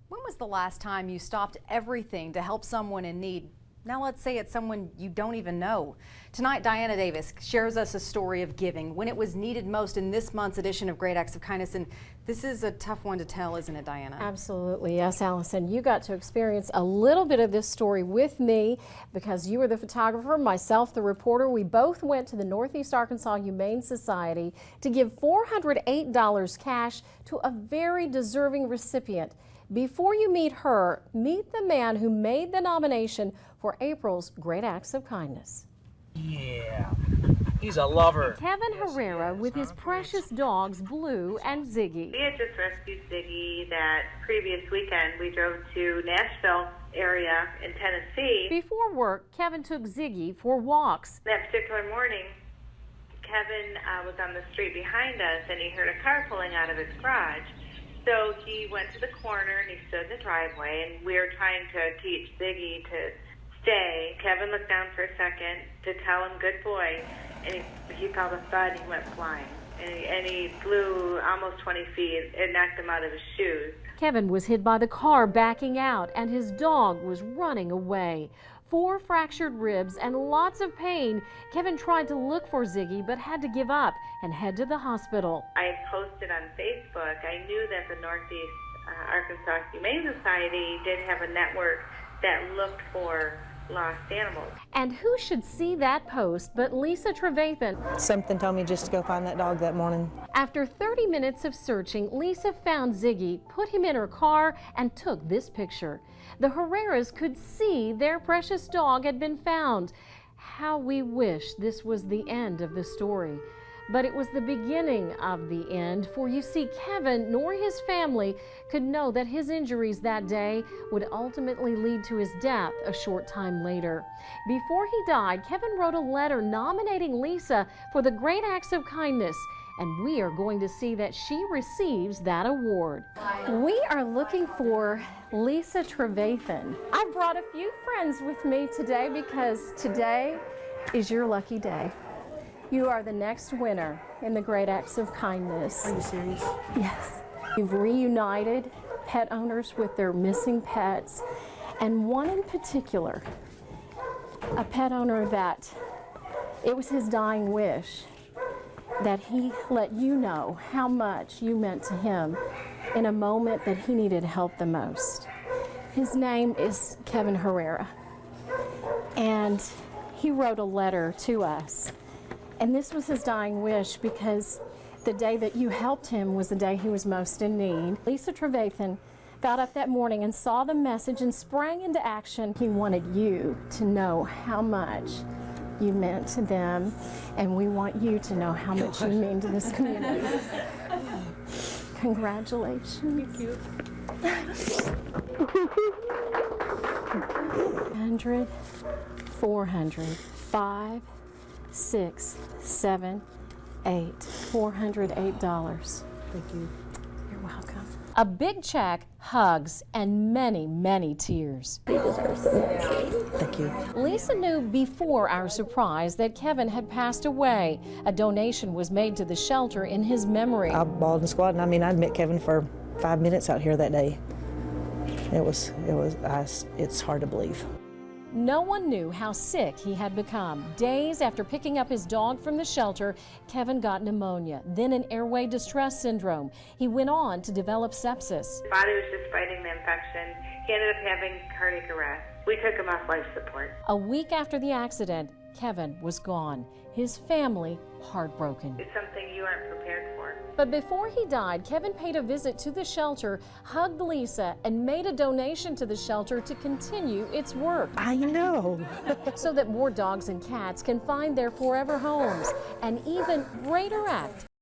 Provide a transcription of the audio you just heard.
When was the last time you stopped everything to help someone in need? Now let's say it's someone you don't even know. Tonight, Diana Davis shares us a story of giving when it was needed most in this month's edition of Great Acts of Kindness. And this is a tough one to tell, isn't it, Diana? Absolutely. Yes, Allison. You got to experience a little bit of this story with me because you were the photographer, myself the reporter. We both went to the Northeast Arkansas Humane Society to give $408 cash to a very deserving recipient. Before you meet her, meet the man who made the nomination for April's Great Acts of Kindness. Yeah, he's a lover. Kevin Herrera with his precious dogs, Blue and Ziggy. We had just rescued Ziggy that previous weekend. We drove to Nashville area in Tennessee. Before work, Kevin took Ziggy for walks. That particular morning, Kevin was on the street behind us and he heard a car pulling out of his garage. So he went to the corner and he stood in the driveway, and we were trying to teach Ziggy to stay. Kevin looked down for a second to tell him good boy, and he felt a thud and he went flying. And he flew almost 20 feet. It knocked him out of his shoes. Kevin was hit by the car backing out, and his dog was running away. 4 fractured ribs and lots of pain. Kevin tried to look for Ziggy but had to give up and head to the hospital. I posted on Facebook. I knew that the Northeast Arkansas Humane Society did have a network that looked for lost animals. And who should see that post but Lisa Trevathan? Something told me just to go find that dog that morning. After 30 minutes of searching, Lisa found Ziggy, put him in her car, and took this picture. The Herreras could see their precious dog had been found. How we wish this was the end of the story. But it was the beginning of the end, for you see, Kevin nor his family could know that his injuries that day would ultimately lead to his death a short time later. Before he died, Kevin wrote a letter nominating Lisa for the Great Acts of Kindness, and we are going to see that she receives that award. We are looking for Lisa Trevathan. I brought a few friends with me today because today is your lucky day. You are the next winner in the Great Acts of Kindness. Are you serious? Yes. You've reunited pet owners with their missing pets, and one in particular, a pet owner that it was his dying wish that he let you know how much you meant to him in a moment that he needed help the most. His name is Kevin Herrera, and he wrote a letter to us. And this was his dying wish because the day that you helped him was the day he was most in need. Lisa Trevathan got up that morning and saw the message and sprang into action. He wanted you to know how much you meant to them, and we want you to know how much you mean to this community. Congratulations. Thank you. 100, 400, 5, 6, 7, 8, $408. Thank you. You're welcome. A big check, hugs, and many, many tears. Thank you. Lisa knew before our surprise that Kevin had passed away. A donation was made to the shelter in his memory. I bawled and squatted. I mean, I'd met Kevin for 5 minutes out here that day. It's hard to believe. No one knew how sick he had become. Days after picking up his dog from the shelter, Kevin got pneumonia, then an airway distress syndrome. He went on to develop sepsis. His body was just fighting the infection. He ended up having cardiac arrest. We took him off life support. A week after the accident, Kevin was gone. His family heartbroken. It's something you aren't prepared for. But before he died, Kevin paid a visit to the shelter, hugged Lisa, and made a donation to the shelter to continue its work. I know. So that more dogs and cats can find their forever homes. An even greater act